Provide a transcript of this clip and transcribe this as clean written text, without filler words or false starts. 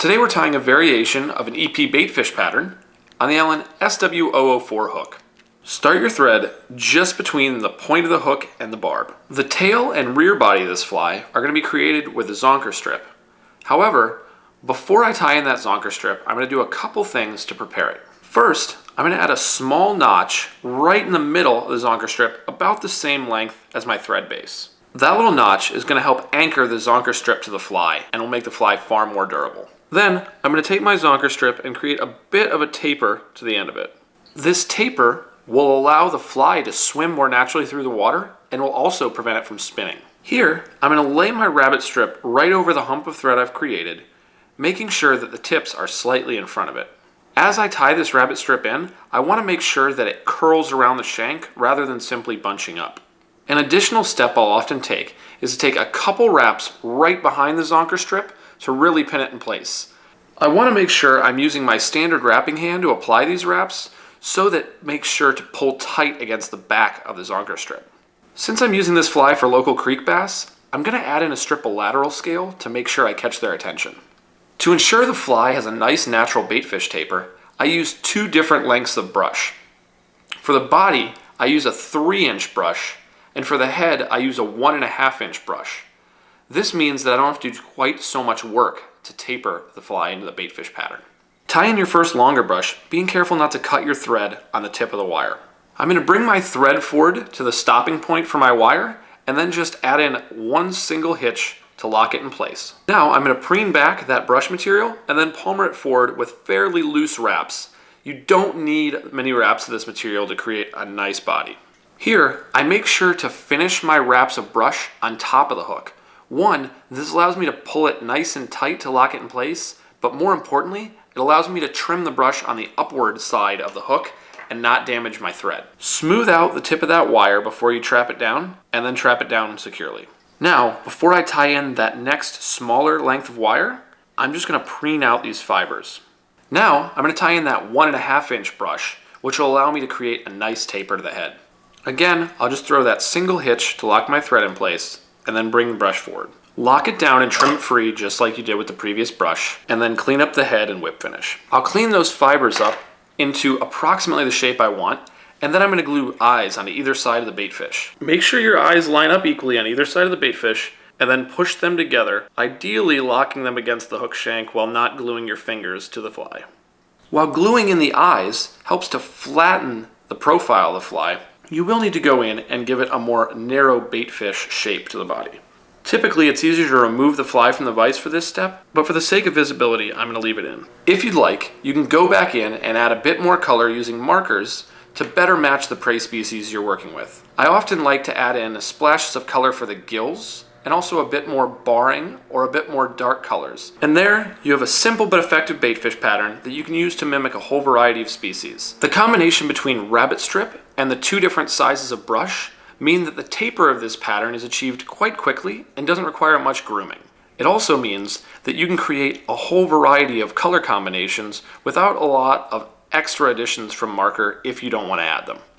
Today we're tying a variation of an EP baitfish pattern on the Allen SW004 hook. Start your thread just between the point of the hook and the barb. The tail and rear body of this fly are going to be created with a zonker strip. However, before I tie in that zonker strip, I'm going to do a couple things to prepare it. First, I'm going to add a small notch right in the middle of the zonker strip, about the same length as my thread base. That little notch is going to help anchor the zonker strip to the fly and will make the fly far more durable. Then, I'm going to take my zonker strip and create a bit of a taper to the end of it. This taper will allow the fly to swim more naturally through the water and will also prevent it from spinning. Here, I'm going to lay my rabbit strip right over the hump of thread I've created, making sure that the tips are slightly in front of it. As I tie this rabbit strip in, I want to make sure that it curls around the shank rather than simply bunching up. An additional step I'll often take is to take a couple wraps right behind the zonker strip to really pin it in place. I want to make sure I'm using my standard wrapping hand to apply these wraps, so that makes sure to pull tight against the back of the zonker strip. Since I'm using this fly for local creek bass, I'm going to add in a strip of lateral scale to make sure I catch their attention. To ensure the fly has a nice natural baitfish taper, I use two different lengths of brush. For the body, I use a 3-inch brush, and for the head, I use a 1.5-inch brush. This means that I don't have to do quite so much work to taper the fly into the baitfish pattern. Tie in your first longer brush, being careful not to cut your thread on the tip of the wire. I'm going to bring my thread forward to the stopping point for my wire, and then just add in one single hitch to lock it in place. Now I'm going to preen back that brush material and then palmer it forward with fairly loose wraps. You don't need many wraps of this material to create a nice body. Here, I make sure to finish my wraps of brush on top of the hook. One, this allows me to pull it nice and tight to lock it in place, but more importantly, it allows me to trim the brush on the upward side of the hook and not damage my thread. Smooth out the tip of that wire before you trap it down, and then trap it down securely. Now, before I tie in that next smaller length of wire, I'm just going to preen out these fibers. Now, I'm going to tie in that 1.5-inch brush, which will allow me to create a nice taper to the head. Again, I'll just throw that single hitch to lock my thread in place, and then bring the brush forward. Lock it down and trim it free just like you did with the previous brush, and then clean up the head and whip finish. I'll clean those fibers up into approximately the shape I want, and then I'm going to glue eyes on either side of the baitfish. Make sure your eyes line up equally on either side of the baitfish, and then push them together, ideally locking them against the hook shank while not gluing your fingers to the fly. While gluing in the eyes helps to flatten the profile of the fly, you will need to go in and give it a more narrow baitfish shape to the body. Typically, it's easier to remove the fly from the vise for this step, but for the sake of visibility, I'm going to leave it in. If you'd like, you can go back in and add a bit more color using markers to better match the prey species you're working with. I often like to add in splashes of color for the gills, and also a bit more barring or a bit more dark colors. And there, you have a simple but effective baitfish pattern that you can use to mimic a whole variety of species. The combination between rabbit strip and the two different sizes of brush mean that the taper of this pattern is achieved quite quickly and doesn't require much grooming. It also means that you can create a whole variety of color combinations without a lot of extra additions from marker if you don't want to add them.